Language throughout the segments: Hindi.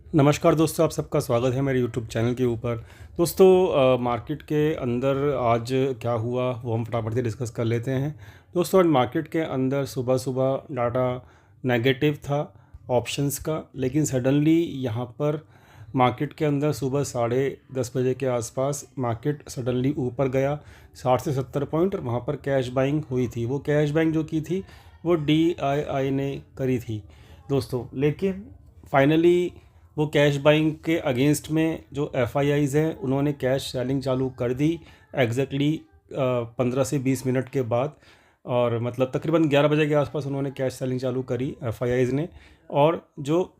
नमस्कार दोस्तों, आप सबका स्वागत है मेरे यूट्यूब चैनल के ऊपर। दोस्तों मार्केट के अंदर आज क्या हुआ वो हम फटाफट से डिस्कस कर लेते हैं। दोस्तों आज मार्केट के अंदर सुबह सुबह डाटा नेगेटिव था ऑप्शंस का, लेकिन सडनली यहाँ पर मार्केट के अंदर सुबह 10:30 बजे के आसपास मार्केट सडनली ऊपर गया 60 से 70 पॉइंट, और वहाँ पर कैश बाइंग हुई थी। वो कैश बाइंग जो की थी वो DII ने करी थी दोस्तों, लेकिन फाइनली वो कैश बाइंग के अगेंस्ट में जो FIIs हैं उन्होंने कैश सेलिंग चालू कर दी एग्जैक्टली 15 से 20 मिनट के बाद, और मतलब तकरीबन 11 बजे के आसपास उन्होंने कैश सेलिंग चालू करी FIIs ने। और जो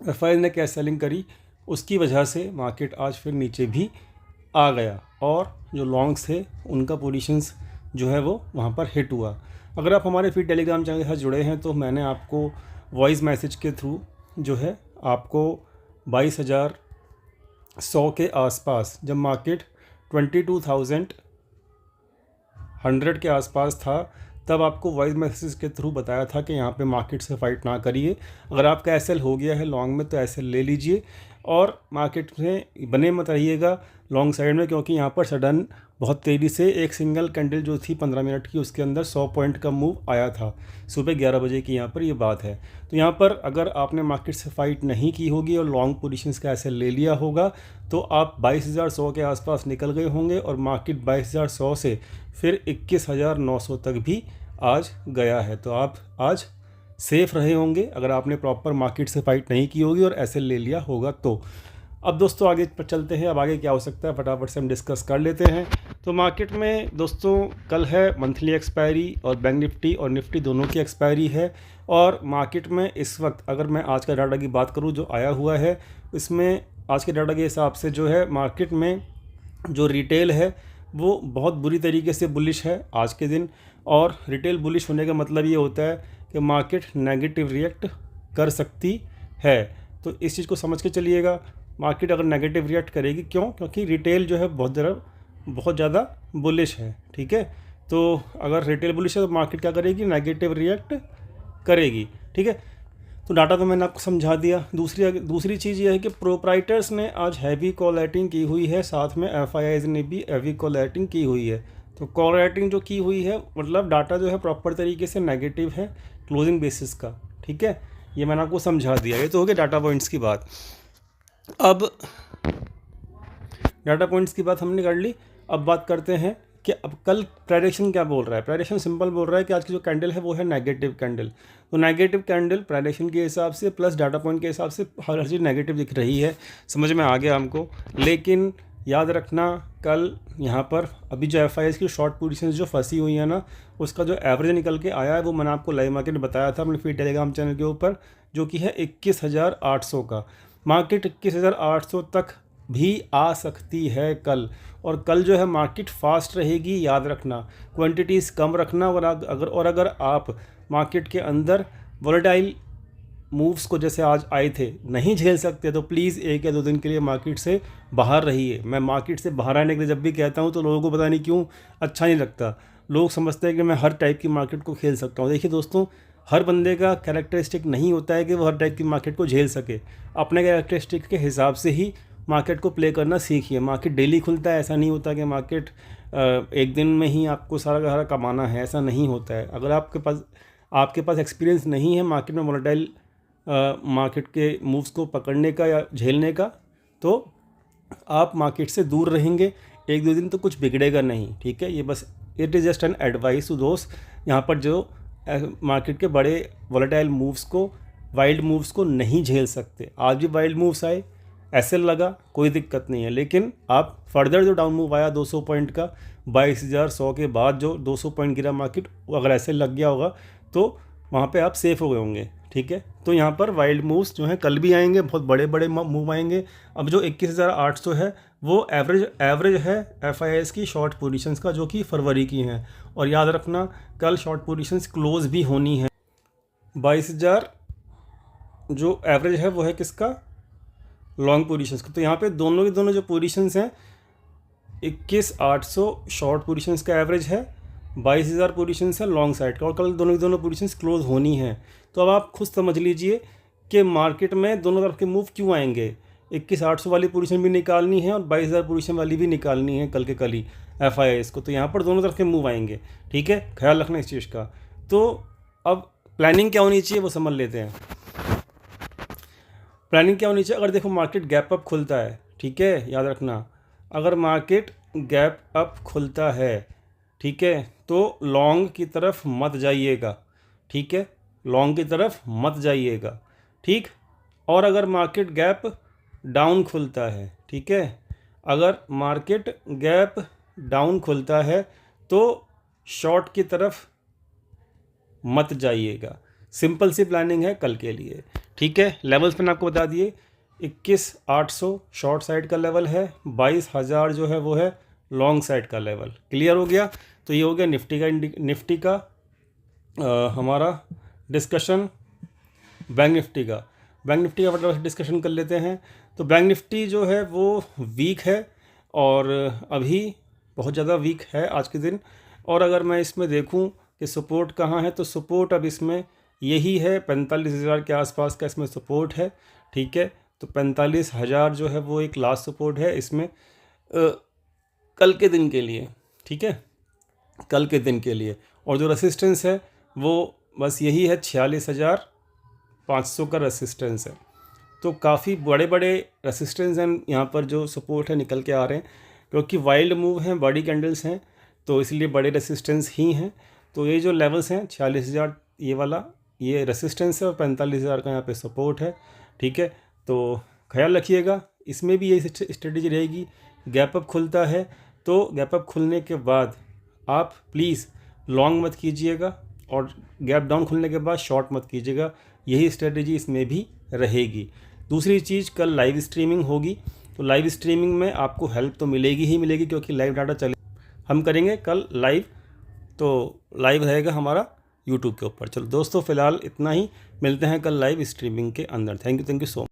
FIIs ने कैश सेलिंग करी उसकी वजह से मार्केट आज फिर नीचे भी आ गया, और जो लॉन्ग्स थे उनका पोजीशंस जो है वो वहाँ पर हिट हुआ। अगर आप हमारे फिर टेलीग्राम चैनल के साथ जुड़े हैं तो मैंने आपको वॉइस मैसेज के थ्रू जो है आपको 22,100 के आसपास, जब मार्केट 22,100 के आसपास था, तब आपको वॉइस मैसेज के थ्रू बताया था कि यहाँ पे मार्केट से फाइट ना करिए। अगर आपका एसएल हो गया है लॉन्ग में तो एसएल ले लीजिए, और मार्केट में बने मत रहिएगा लॉन्ग साइड में, क्योंकि यहाँ पर सडन बहुत तेज़ी से एक सिंगल कैंडल जो थी 15 मिनट की, उसके अंदर 100 पॉइंट का मूव आया था। सुबह 11 बजे की यहाँ पर ये बात है। तो यहाँ पर अगर आपने मार्केट से फाइट नहीं की होगी और लॉन्ग पोजीशंस का एसएल ले लिया होगा तो आप 22,100 के आसपास निकल गए होंगे, और मार्केट 22,100 से फिर 21,900 तक भी आज गया है। तो आप आज सेफ़ रहे होंगे अगर आपने प्रॉपर मार्केट से फाइट नहीं की होगी और एसएल ले लिया होगा तो। अब दोस्तों आगे पर चलते हैं। अब आगे क्या हो सकता है फटाफट से हम डिस्कस कर लेते हैं। तो मार्केट में दोस्तों कल है मंथली एक्सपायरी, और बैंक निफ्टी और निफ्टी दोनों की एक्सपायरी है। और मार्केट में इस वक्त अगर मैं आज का डाटा की बात करूं जो आया हुआ है, इसमें आज के डाटा के हिसाब से जो है मार्केट में जो रिटेल है वो बहुत बुरी तरीके से बुलिश है आज के दिन। और रिटेल बुलिश होने का मतलब ये होता है कि मार्केट नेगेटिव रिएक्ट कर सकती है। तो इस चीज़ को समझ के चलिएगा। मार्केट अगर नेगेटिव रिएक्ट करेगी, क्यों? क्योंकि रिटेल जो है बहुत ज़्यादा बुलिश है। ठीक है, तो अगर रिटेल बुलिश है तो मार्केट क्या करेगी? नेगेटिव रिएक्ट करेगी। ठीक है, तो डाटा तो मैंने आपको समझा दिया। दूसरी चीज़ ये है कि प्रोप्राइटर्स ने आज हैवी कॉल राइटिंग की हुई है, साथ में FIIs ने भी हैवी कॉल राइटिंग की हुई है। तो कॉल राइटिंग जो की हुई है मतलब डाटा जो है प्रॉपर तरीके से नेगेटिव है क्लोजिंग बेसिस का। ठीक है, ये मैंने आपको समझा दिया। ये तो हो गया डाटा पॉइंट्स की बात। अब डाटा पॉइंट्स की बात हमने कर ली। अब बात करते हैं कि अब कल प्राइडिक्शन क्या बोल रहा है। प्राइडिक्शन सिंपल बोल रहा है कि आज की जो कैंडल है वो है नेगेटिव कैंडल। तो नेगेटिव कैंडल प्राइडिक्शन के हिसाब से प्लस डाटा पॉइंट के हिसाब से हर चीज़ नेगेटिव दिख रही है। समझ में आ गया हमको। लेकिन याद रखना कल यहाँ पर अभी जो FIIs की शॉर्ट पोजीशंस जो फंसी हुई है ना, उसका जो एवरेज निकल के आया है वो मैंने आपको लाइव मार्केट बताया था अपने फिर टेलीग्राम चैनल के ऊपर, जो कि है 21,800 का। मार्केट 21,800 तक भी आ सकती है कल। और कल जो है मार्केट फास्ट रहेगी, याद रखना। क्वांटिटीज़ कम रखना। और अगर आप मार्केट के अंदर वोलेटाइल मूव्स को जैसे आज आए थे नहीं झेल सकते तो प्लीज़ 1 या 2 दिन के लिए मार्केट से बाहर रहिए। मैं मार्केट से बाहर आने के लिए जब भी कहता हूँ तो लोगों को पता नहीं क्यों अच्छा नहीं लगता। लोग समझते हैं कि मैं हर टाइप की मार्केट को खेल सकता हूँ। देखिए दोस्तों, हर बंदे का कैरेक्टरिस्टिक नहीं होता है कि वो हर टाइप की मार्केट को झेल सके। अपने कैरेक्टरिस्टिक के हिसाब से ही मार्केट को प्ले करना सीखिए। मार्केट डेली खुलता है, ऐसा नहीं होता कि मार्केट एक दिन में ही आपको सारा का सारा कमाना है, ऐसा नहीं होता है। अगर आपके पास एक्सपीरियंस नहीं है मार्केट में वोलेटाइल मार्केट के मूव्स को पकड़ने का या झेलने का, तो आप मार्केट से दूर रहेंगे। 1-2 दिन तो कुछ बिगड़ेगा नहीं। ठीक है, ये बस it is just an advice to दोस्त यहाँ पर जो मार्केट के बड़े वोलेटाइल मूव्स को, वाइल्ड मूव्स को नहीं झेल सकते। आज भी वाइल्ड मूव्स आए, एसएल लगा, कोई दिक्कत नहीं है। लेकिन आप फर्दर जो डाउन मूव आया 200 पॉइंट का 22,100 के बाद जो 200 पॉइंट गिरा मार्केट, अगर एसएल लग गया होगा तो वहाँ पे आप सेफ़ हो गए होंगे। ठीक है, तो यहाँ पर वाइल्ड मूव्स जो हैं कल भी आएंगे, बहुत बड़े बड़े मूव आएंगे। अब जो 21,800 है वो एवरेज है FIIs की शॉर्ट पोजीशंस का, जो कि फरवरी की हैं। और याद रखना कल शॉर्ट पोजीशंस क्लोज भी होनी है। 22,000 जो एवरेज है वो है किसका? लॉन्ग पोजीशंस का। तो यहाँ पे दोनों की दोनों जो पोजीशंस हैं 21,800 शॉर्ट पोजीशंस का एवरेज है, 22,000 पोजीशंस है लॉन्ग साइड का, और कल दोनों की दोनों पोजीशंस क्लोज होनी है। तो अब आप खुद समझ लीजिए कि मार्केट में दोनों तरफ के मूव क्यों आएंगे। 21,800 वाली पोजीशन भी निकालनी है और 22,000 पोजीशन वाली भी निकालनी है कल के कल ही FIIs को। तो यहाँ पर दोनों तरफ के मूव आएंगे, ठीक है, ख्याल रखना इस चीज़ का। तो अब प्लानिंग क्या होनी चाहिए वो समझ लेते हैं। प्लानिंग क्या होनी चाहिए, अगर देखो मार्केट गैप अप खुलता है, ठीक है, याद रखना, अगर मार्केट गैप अप खुलता है, ठीक है, तो लॉन्ग की तरफ मत जाइएगा, ठीक है, लॉन्ग की तरफ मत जाइएगा, ठीक। और अगर मार्केट गैप डाउन खुलता है, ठीक है, अगर मार्केट गैप डाउन खुलता है तो शॉर्ट की तरफ मत जाइएगा। सिंपल सी प्लानिंग है कल के लिए, ठीक है। लेवल्स मैंने आपको बता दिए, 21,800 शॉर्ट साइड का लेवल है, 22,000 जो है वो है लॉन्ग साइड का लेवल। क्लियर हो गया। तो ये हो गया निफ्टी का हमारा डिस्कशन। बैंक निफ्टी का फटाफट डिस्कशन कर लेते हैं। तो बैंक निफ्टी जो है वो वीक है और अभी बहुत ज़्यादा वीक है आज के दिन। और अगर मैं इसमें देखूं कि सपोर्ट कहाँ है, तो सपोर्ट अब इसमें यही है, 45,000 के आसपास का इसमें सपोर्ट है, ठीक है। तो 45,000 जो है वो एक लास्ट सपोर्ट है इसमें कल के दिन के लिए, ठीक है, कल के दिन के लिए। और जो रेसिस्टेंस है वो बस यही है, 46,500 का रेसिस्टेंस है। तो काफ़ी बड़े बड़े रेसिस्टेंस हैं यहाँ पर, जो सपोर्ट है निकल के आ रहे हैं, क्योंकि वाइल्ड मूव हैं, बड़ी कैंडल्स हैं, तो इसलिए बड़े रेसिस्टेंस ही हैं। तो ये जो लेवल्स हैं 46,000 ये वाला ये रेसिस्टेंस है और 45,000 का यहाँ पे सपोर्ट है, ठीक है। तो ख्याल रखिएगा, इसमें भी यही स्ट्रेटजी रहेगी। गैप अप खुलता है तो गैप अप खुलने के बाद आप प्लीज़ लॉन्ग मत कीजिएगा और गैप डाउन खुलने के बाद शॉर्ट मत कीजिएगा। यही स्ट्रेटजी इसमें भी रहेगी। दूसरी चीज़, कल लाइव स्ट्रीमिंग होगी, तो लाइव स्ट्रीमिंग में आपको हेल्प तो मिलेगी ही मिलेगी, क्योंकि लाइव डाटा चले हम करेंगे कल लाइव, तो लाइव रहेगा हमारा यूट्यूब के ऊपर। चलो दोस्तों, फ़िलहाल इतना ही, मिलते हैं कल लाइव स्ट्रीमिंग के अंदर। Thank you so much.